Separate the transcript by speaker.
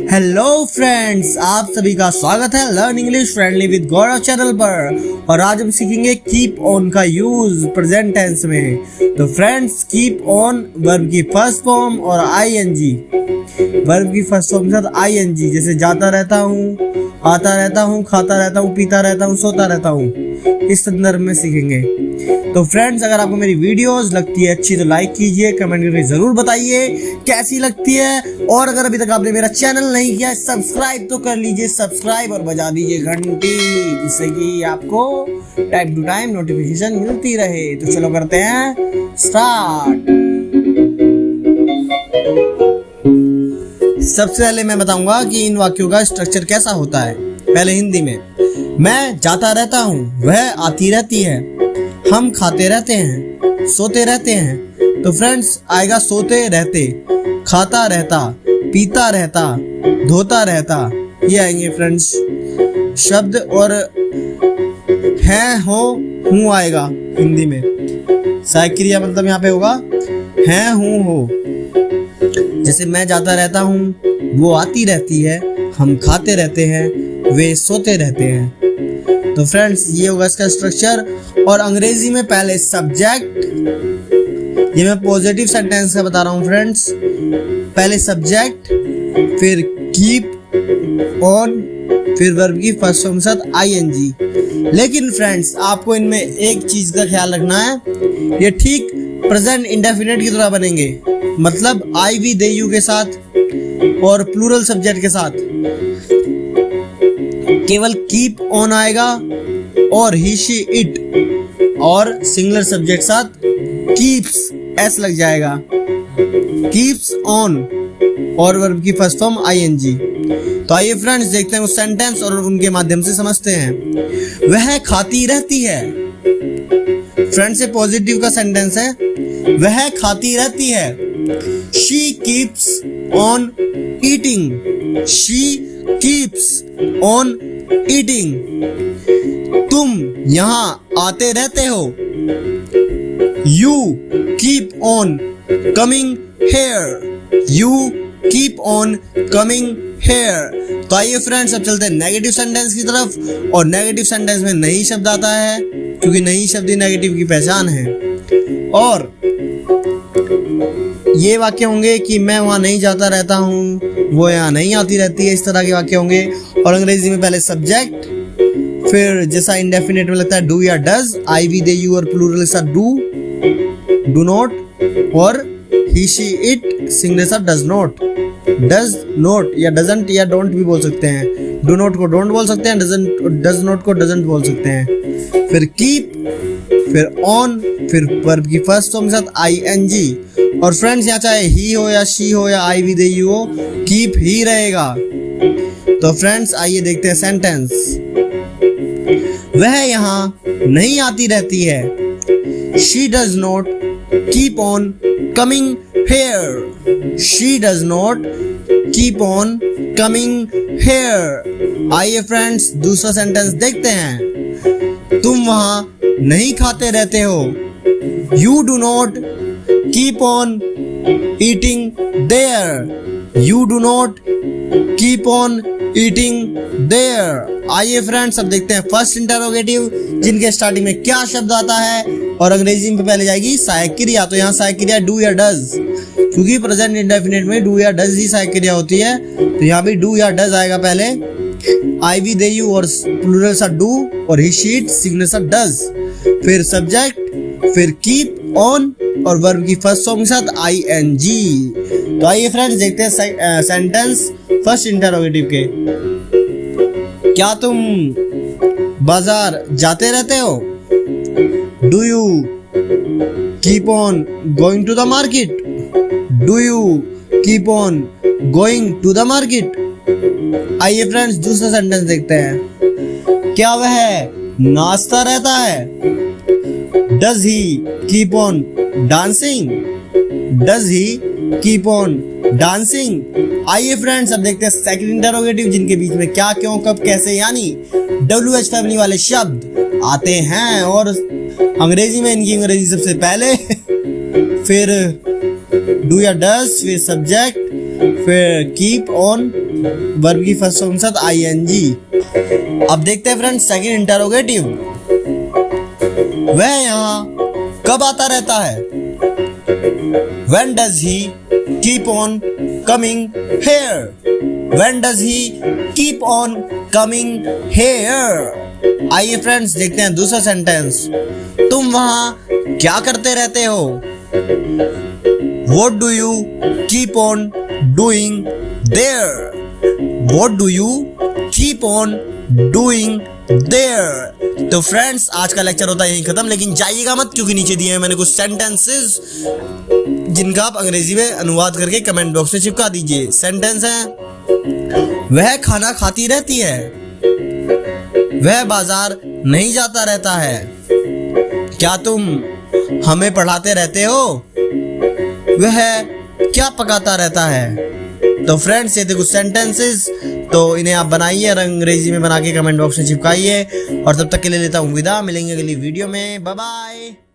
Speaker 1: Hello friends, आप सभी का स्वागत है learn English friendly with Gaurav channel पर। और आज हम सीखेंगे कीप ऑन का यूज प्रेजेंट टेंस में। तो फ्रेंड्स, कीप ऑन वर्ब की फर्स्ट फॉर्म और आईएनजी। वर्ब की फर्स्ट फॉर्म के साथ आईएनजी, जैसे जाता रहता हूँ, आता रहता हूँ, खाता रहता हूँ, पीता रहता हूँ, सोता रहता हूँ, इस संदर्भ में सीखेंगे। तो फ्रेंड्स, अगर आपको मेरी वीडियोस लगती है अच्छी तो लाइक कीजिए, कमेंट करके जरूर बताइए कैसी लगती है। और अगर अभी तक आपने मेरा चैनल नहीं किया सब्सक्राइब तो कर लीजिए सब्सक्राइब और बजा दीजिए घंटी, जिससे कि आपको टाइम टू टाइम नोटिफिकेशन मिलती रहे। तो चलो करते हैं स्टार्ट। सबसे पहले मैं बताऊंगा कि इन वाक्यों का स्ट्रक्चर कैसा होता है। पहले हिंदी में, मैं जाता रहता हूँ, वह आती रहती है, हम खाते रहते हैं, सोते रहते हैं। तो फ्रेंड्स आएगा सोते रहते, खाता रहता, पीता रहता, धोता रहता, ये आएंगे फ्रेंड्स शब्द। और है, हो, हूँ आएगा हिंदी में। सहायक क्रिया मतलब यहाँ पे होगा है, हूँ, हो। जैसे मैं जाता रहता हूँ, वो आती रहती है, हम खाते रहते हैं, वे सोते रहते हैं। तो फ्रेंड्स ये होगा इसका स्ट्रक्चर। और अंग्रेजी में पहले सब्जेक्ट, ये मैं पॉजिटिव सेंटेंस का बता रहा हूँ फ्रेंड्स। पहले सब्जेक्ट, फिर कीप ऑन, फिर वर्ब की फर्स्ट फॉर्म के साथ आईएनजी। लेकिन फ्रेंड्स आपको इनमें एक चीज का ख्याल रखना है, ये ठीक प्रेजेंट इंडेफिनिट की तरह बनेंगे, मतलब आई वी दे यू के साथ और प्लूरल सब्जेक्ट के साथ। केवल कीप ऑन आएगा और ही शी इट, और सिंगुलर सब्जेक्ट साथ कीप्स एस लग जाएगा, कीप्स ऑन, और वर्ब की फर्स्ट फॉर्म आईएनजी। तो आइए फ्रेंड्स देखते हैं उस सेंटेंस और उनके माध्यम से समझते हैं। वह खाती रहती है। फ्रेंड्स ये पॉजिटिव का सेंटेंस है, वह खाती रहती है। She keeps on eating, she keeps on eating. तुम यहाँ आते रहते हो, you keep on coming hair, you keep on coming hair. तो आइए फ्रेंड्स अब चलते हैं नेगेटिव सेंटेंस की तरफ। और नेगेटिव सेंटेंस में नहीं शब्द आता है, क्योंकि नहीं शब्द ही नेगेटिव की पहचान है। और ये वाक्य होंगे कि मैं वहां नहीं जाता रहता हूँ, वो यहाँ नहीं आती रहती है, इस तरह के वाक्य होंगे। और अंग्रेजी में पहले सब्जेक्ट, फिर जैसा इंडेफिनिट में लगता है डू या does, I we they you और प्लूरल के साथ डू, डू नॉट, और ही शी इट सिंगुलर के साथ डज नॉट, डज नॉट या डजंट या डोंट भी बोल सकते हैं। डू नॉट को डोंट बोल सकते हैं, डज नॉट को डजंट बोल सकते हैं। फिर कीप, फिर ऑन, फिर वर्ब की फर्स्ट फॉर्म के साथ आईएनजी। और फ्रेंड्स यहाँ चाहे ही हो या शी हो या आई वी दे यू हो, कीप ही रहेगा। तो फ्रेंड्स आइए देखते हैं सेंटेंस। वह यहाँ नहीं आती रहती है, she does not keep on coming here, she does not keep on coming here. आइए फ्रेंड्स दूसरा सेंटेंस देखते हैं। तुम वहाँ नहीं खाते रहते हो, you do not keep on eating there, you do not keep on eating there. आइए फ्रेंड्स अब देखते हैं फर्स्ट इंटरोगेटिव, जिनके स्टार्टिंग में क्या शब्द आता है। और अंग्रेजी में पहले जाएगी सहायक क्रिया। तो यहाँ सहायक क्रिया डू या डज, क्योंकि प्रेजेंट इंडेफिनिट में डू या डज ही सहायक क्रिया होती है। तो यहाँ भी डू या डज आएगा पहले, आई वी दे यू और प्लूरल सा डू, और ही शी इट सिंगुलर सा डज। फिर सब्जेक्ट, फिर कीप ऑन, और वर्ब की फर्स्ट फॉर्म के साथ आईएनजी। तो आइए फ्रेंड्स देखते हैं सेंटेंस फर्स्ट इंटरोगेटिव के। क्या तुम बाजार जाते रहते हो? Do you keep on going to the market? Do you keep on going to the market? आइए फ्रेंड्स दूसरा सेंटेंस देखते हैं। क्या वह नाचता रहता है? Does he keep on dancing? Does he keep on dancing? आइए फ्रेंड्स अब देखते हैं सेकंड इंटरोगेटिव, जिनके बीच में क्या, क्यों, कब, कैसे यानी WH फैमिली वाले शब्द आते हैं। और अंग्रेजी में इनकी अंग्रेजी सबसे पहले, फिर डू या डज, फिर सब्जेक्ट, फिर कीप ऑन वर्ब की फर्स्ट फॉर्म के साथ ing। अब देखते हैं फ्रेंड्स सेकंड इंटरोगेटिव। वह यहाँ कब आता रहता है? When does he keep on coming here? When does he keep on coming here? आइए फ्रेंड्स देखते हैं दूसरा सेंटेंस। तुम वहाँ क्या करते रहते हो? What do you keep on doing there? What do you keep on doing there? तो फ्रेंड्स आज का लेक्चर होता है यहीं खत्म, लेकिन जाइएगा मत क्योंकि नीचे दिए हैं मैंने कुछ सेंटेंसेस जिनका आप अंग्रेजी में अनुवाद करके कमेंट बॉक्स में चिपका दीजिए। सेंटेंस है, वह खाना खाती रहती है, वह बाजार नहीं जाता रहता है, क्या तुम हमें पढ़ाते रहते हो, वह क्या पकाता रहता है। तो फ्रेंड्स ये थे कुछ सेंटेंसेस, तो इन्हें आप बनाइए और अंग्रेजी में बना के कमेंट बॉक्स में चिपकाइए। और तब तक के लिए लेता हूँ विदा, मिलेंगे अगली वीडियो में, बाय बाय।